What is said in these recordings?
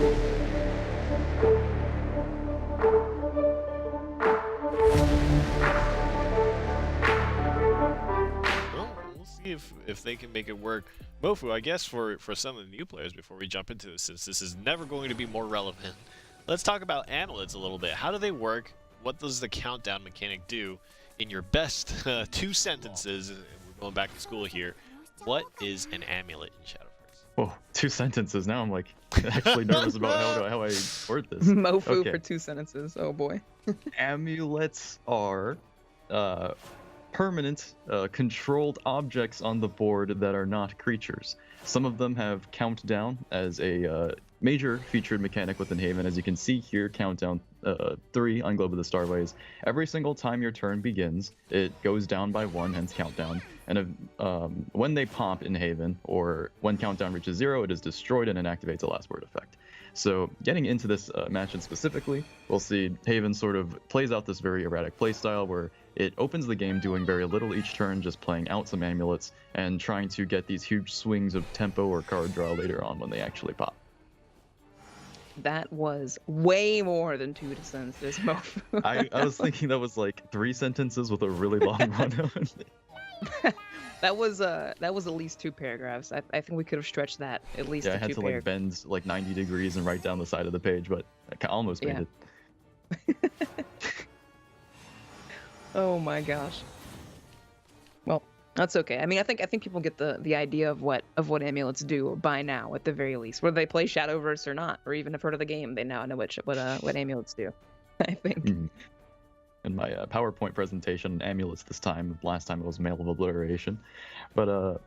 Well, we'll see if they can make it work. Mofu, I guess for some of the new players, before we jump into this, since this is never going to be more relevant, let's talk about amulets a little bit. How do they work? What does the countdown mechanic do? In your best 2 sentences, and we're going back to school here, what is an amulet in Shadowverse? Whoa, 2 sentences. Now I'm like actually nervous about how I word this. Mofu Okay. for 2 sentences. Oh boy. Amulets are permanent, controlled objects on the board that are not creatures. Some of them have countdown as a major featured mechanic within Haven. As you can see here, countdown 3 on Globe of the Starways. Every single time your turn begins, it goes down by 1, hence countdown. And when they pop in Haven, or when countdown reaches 0, it is destroyed and inactivates a last word effect. So getting into this match specifically, we'll see Haven sort of plays out this very erratic playstyle where it opens the game doing very little each turn, just playing out some amulets and trying to get these huge swings of tempo or card draw later on when they actually pop. That was way more than 2 sentences, Mofu. I was thinking that was like 3 sentences with a really long one. That was at least 2 paragraphs. I think we could have stretched that at least Yeah, to I had 2 to paragraphs. like bend like 90 degrees and write down the side of the page, but I almost made it. Oh my gosh. Well, that's okay. I mean, I think people get the idea of what amulets do by now, at the very least. Whether they play Shadowverse or not, or even have heard of the game, they now know what amulets do. I think. In my PowerPoint presentation, amulets this time. Last time it was mail of obliteration. But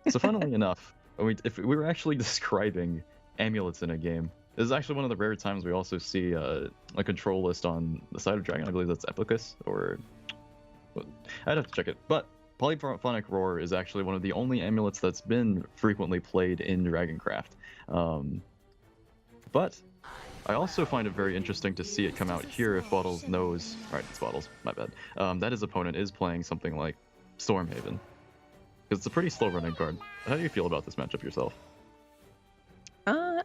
so funnily enough, if we were actually describing amulets in a game, this is actually one of the rare times we also see a control list on the side of Dragon. I believe that's Eplicas, or I'd have to check it. But Polyphonic Roar is actually one of the only amulets that's been frequently played in Dragoncraft. But I also find it very interesting to see it come out here if Botalz knows. Alright, it's Botalz, my bad. That his opponent is playing something like Stormhaven. Because it's a pretty slow running card. How do you feel about this matchup yourself?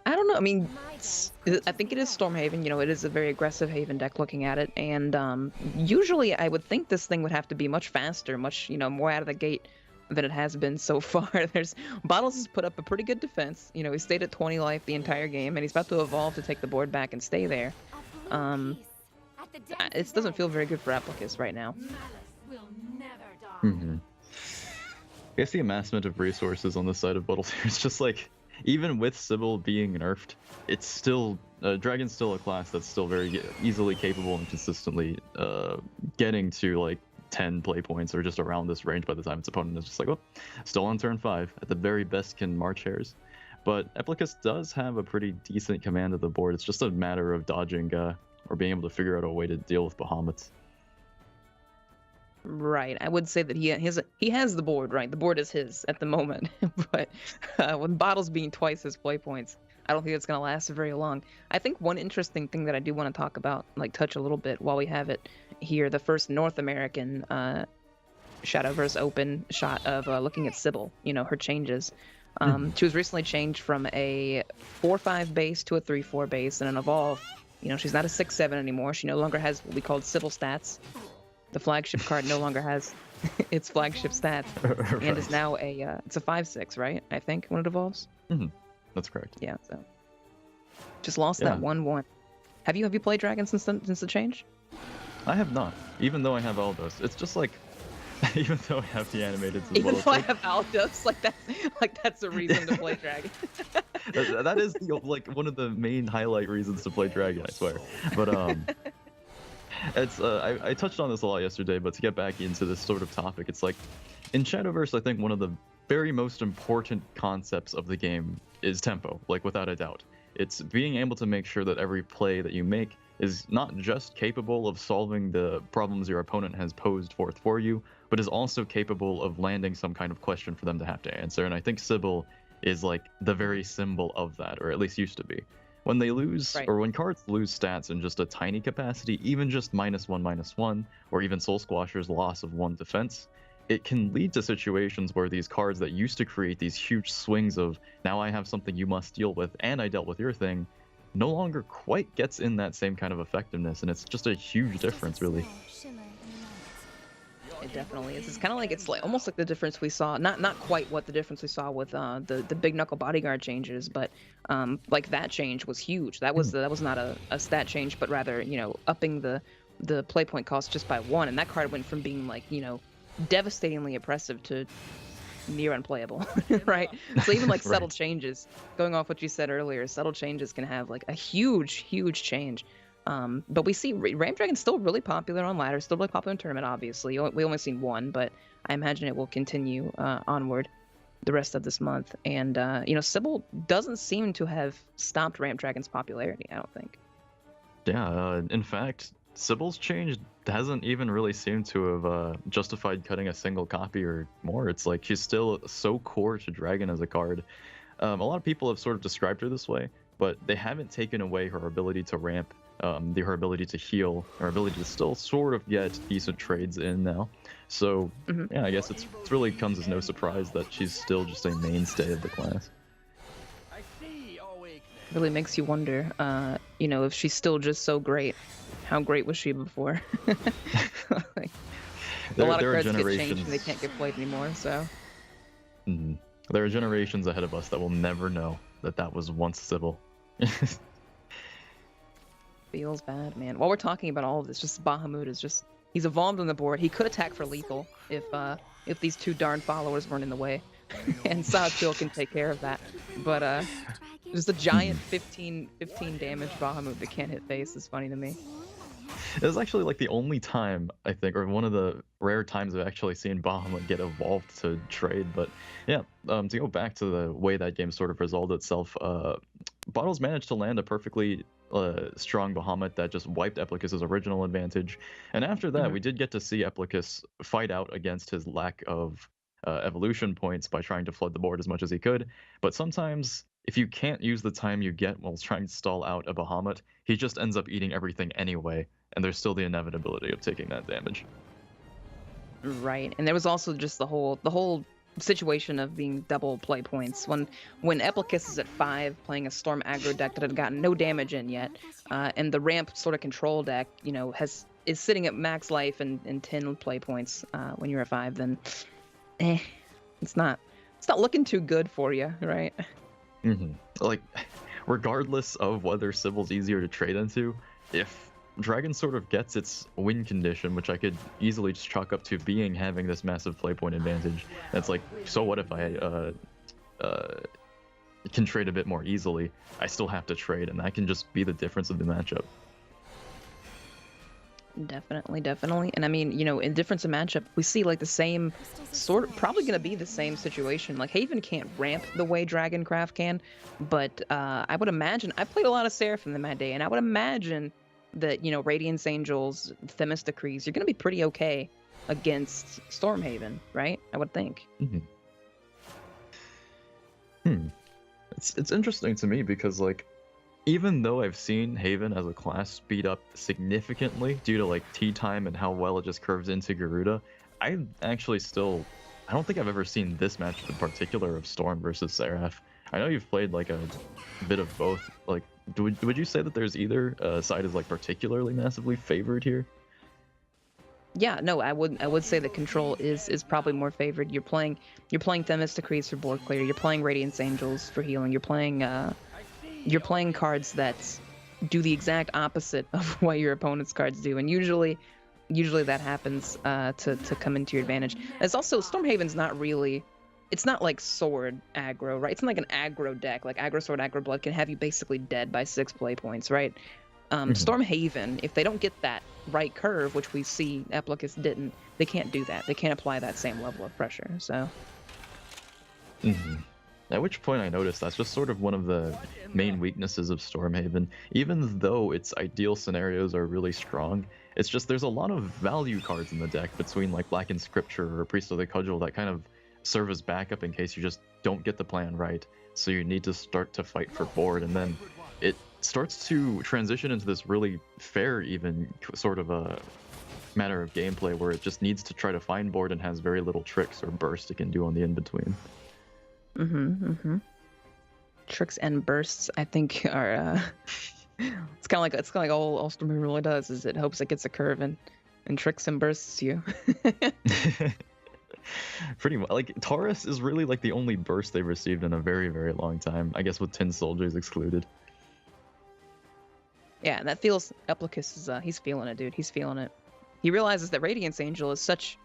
I don't know. I mean, I think it is Stormhaven. You know, it is a very aggressive Haven deck looking at it. And usually I would think this thing would have to be much faster, much, more out of the gate than it has been so far. Botalz has put up a pretty good defense. You know, he stayed at 20 life the entire game, and he's about to evolve to take the board back and stay there. It doesn't feel very good for Eplicas right now. I guess the amassment of resources on the side of Botalz here is just like, even with Sybil being nerfed, it's still Dragon's still a class that's still very easily capable and consistently getting to like 10 play points or just around this range by the time its opponent is just like, oh, still on turn 5. At the very best can march hairs. But Eplicas does have a pretty decent command of the board. It's just a matter of dodging or being able to figure out a way to deal with Bahamut's. Right. I would say that he has the board, right? The board is his at the moment. But with Botalz being twice his play points, I don't think it's going to last very long. I think one interesting thing that I do want to talk about, like touch a little bit while we have it here, the first North American Shadowverse Open shot of looking at Sybil, her changes. She was recently changed from a 4/5 base to a 3/4 base and an evolve. She's not a 6/7 anymore. She no longer has what we call Sybil stats. The flagship card no longer has its flagship stats, Right. and is now it's a 5/6, right? I think when it evolves. That's correct. Yeah. So just lost that 1/1. Have you played Dragon since the change? I have not, even though I have Aldos. It's just like, even though I have the animated as Even well. though I have Aldos, that's a reason to play Dragon. that is like one of the main highlight reasons to play Dragon, I swear. But it's I touched on this a lot yesterday, but to get back into this sort of topic, it's like in Shadowverse, I think one of the very most important concepts of the game is tempo, like without a doubt. It's being able to make sure that every play that you make is not just capable of solving the problems your opponent has posed forth for you, but is also capable of landing some kind of question for them to have to answer. And I think Sybil is like the very symbol of that, or at least used to be. When they lose, Right. or when cards lose stats in just a tiny capacity, even just -1/-1, or even Soul Squasher's loss of 1 defense, it can lead to situations where these cards that used to create these huge swings of, now I have something you must deal with, and I dealt with your thing, no longer quite gets in that same kind of effectiveness, and it's just a huge difference, really. It definitely is. It's kind of like almost like the difference we saw, not quite what the difference we saw with the big knuckle bodyguard changes, but like that change was huge. That was not a stat change, but rather upping the play point cost just by 1, and that card went from being like devastatingly oppressive to near unplayable, right? So even like subtle Right. changes, going off what you said earlier, subtle changes can have like a huge change. But we see Ram Dragon's still really popular on ladder, still really popular in tournament, obviously. We only seen 1, but I imagine it will continue onward the rest of this month. And, Sybil doesn't seem to have stopped Ram Dragon's popularity, I don't think. Yeah, in fact, Sybil's change hasn't even really seemed to have justified cutting a single copy or more. It's like she's still so core to Dragon as a card. A lot of people have sort of described her this way, but they haven't taken away her ability to ramp, her ability to heal, her ability to still sort of get decent trades in now. So, yeah, I guess it really comes as no surprise that she's still just a mainstay of the class. Really makes you wonder, if she's still just so great. How great was she before? Like, a lot of cards get changed and they can't get played anymore, so. There are generations ahead of us that will never know that was once Sybil. Feels bad, man. While we're talking about all of this, just Bahamut is just, he's evolved on the board. He could attack for lethal if these 2 darn followers weren't in the way. And Sawkill can take care of that. But just a giant 15 damage Bahamut that can't hit face is funny to me. It was actually like the only time, I think, or one of the rare times I've actually seen Bahamut get evolved to trade. But yeah, to go back to the way that game sort of resolved itself, Botalz managed to land a perfectly strong Bahamut that just wiped Eplicas' original advantage. And after that, we did get to see Eplicas fight out against his lack of evolution points by trying to flood the board as much as he could. But sometimes, if you can't use the time you get while trying to stall out a Bahamut, he just ends up eating everything anyway, and there's still the inevitability of taking that damage. Right, and there was also just the whole situation of being double play points. When Eplicas is at 5 playing a Storm aggro deck that had gotten no damage in yet, and the ramp sort of control deck, is sitting at max life and 10 play points when you're at 5, then it's not looking too good for you, right? Like, regardless of whether Sybil's easier to trade into, if Dragon sort of gets its win condition, which I could easily just chalk up to having this massive play point advantage, it's like, so what if I can trade a bit more easily? I still have to trade, and that can just be the difference of the matchup. Definitely. And I mean, in difference of matchup, we see like the same probably going to be the same situation. Like Haven can't ramp the way Dragoncraft can, but I would imagine, I played a lot of Seraphim in that day, and I would imagine that, Radiance Angels, Themistocles, you're going to be pretty okay against Stormhaven, right? I would think. It's interesting to me because, like, even though I've seen Haven as a class speed up significantly due to like tea time and how well it just curves into Garuda, I don't think I've ever seen this matchup in particular of Storm versus Seraph. I know you've played like a bit of both. Like, would you say that there's either side is like particularly massively favored here? Yeah, no, I would say that control is probably more favored. You're playing Themistocles for board clear. You're playing Radiance Angels for healing. You're playing cards that do the exact opposite of what your opponent's cards do, and usually that happens to come into your advantage. It's also, Stormhaven's not really, it's not like sword aggro, right? It's not like an aggro deck. Like aggro sword, aggro blood can have you basically dead by 6 play points, right? Stormhaven, if they don't get that right curve, which we see Eplicas didn't, they can't do that. They can't apply that same level of pressure, so. At which point I noticed that's just sort of one of the main weaknesses of Stormhaven. Even though its ideal scenarios are really strong, it's just there's a lot of value cards in the deck between like Blackened Scripture or Priest of the Cudgel that kind of serve as backup in case you just don't get the plan right. So you need to start to fight for board, and then it starts to transition into this really fair, even sort of a matter of gameplay where it just needs to try to find board and has very little tricks or burst it can do on the in-between. tricks and bursts, I think, are it's kind of like all Stormy really does is it hopes it gets a curve and tricks and bursts you. Pretty much. Like, Taurus is really like the only burst they've received in a very, very long time. I guess with Tin Soldiers excluded. Yeah, and that feels Eplicas is he's feeling it, dude. He's feeling it. He realizes that Radiance Angel is such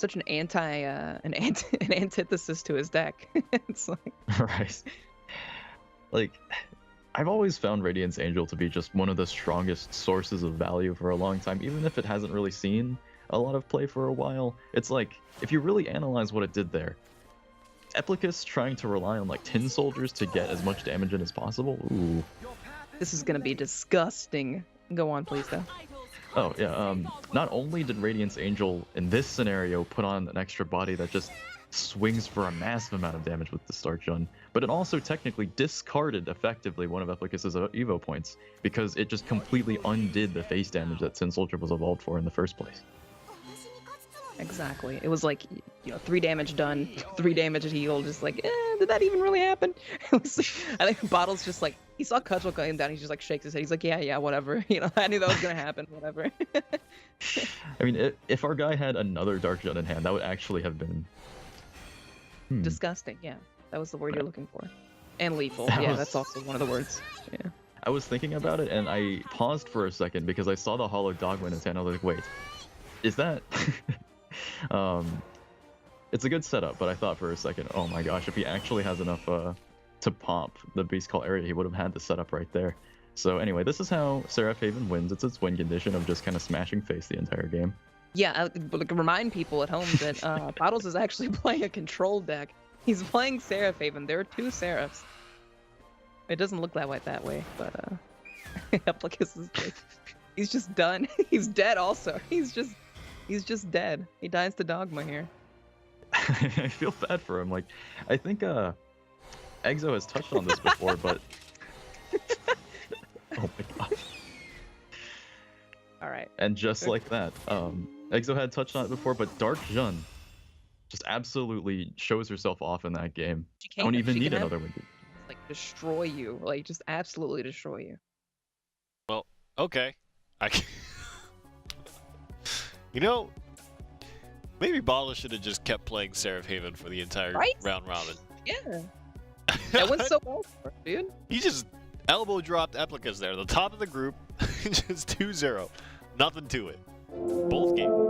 an an antithesis to his deck. It's like Right. Like, I've always found Radiance Angel to be just one of the strongest sources of value for a long time, even if it hasn't really seen a lot of play for a while. It's like, if you really analyze what it did there, Eplicas trying to rely on like Tin Soldiers to get as much damage in as possible. Ooh. this is gonna be disgusting. Go on, please, though. Oh yeah. Not only did Radiance Angel in this scenario put on an extra body that just swings for a massive amount of damage with the Stark Jun, but it also technically discarded effectively one of Eplicas' Evo points because it just completely undid the face damage that Tin Soldier was evolved for in the first place. Exactly. It was like, 3 damage done, 3 damage healed. Just like, did that even really happen? It was, I think Botalz just like, he saw Cudgel come down. He just like shakes his head. He's like, yeah, whatever. I knew that was gonna happen. Whatever. I mean, if our guy had another Dark Jun in hand, that would actually have been Disgusting. Yeah, that was the word you're looking for. And lethal. That Yeah, was- that's also one of the words. Yeah. I was thinking about it and I paused for a second because I saw the Hollow Dogma in his hand. I was like, wait, is that? It's a good setup, but I thought for a second, oh my gosh, if he actually has enough to pop the Beast Call area, he would have had the setup right there. So anyway, this is how Seraph Haven wins. It's its win condition of just kind of smashing face the entire game. Yeah, but remind people at home that Botalz is actually playing a control deck. He's playing Seraph Haven. There are 2 Seraphs. It doesn't look that way, but Eplicas is like, he's just done. He's dead also. He's just dead. He dies to Dogma here. I feel bad for him. Like, I think Exo has touched on this before, but oh my gosh. All right. And just like that, Exo had touched on it before, but Dark Jun just absolutely shows herself off in that game. She I don't can. even She need can another win. like destroy you, like just absolutely destroy you. Well, okay. Maybe Botalz should have just kept playing Seraph Haven for the entire Right? round robin. Yeah. That went so well for him, dude. He just elbow dropped Eplicas there, the top of the group, just 2-0. Nothing to it. Both games.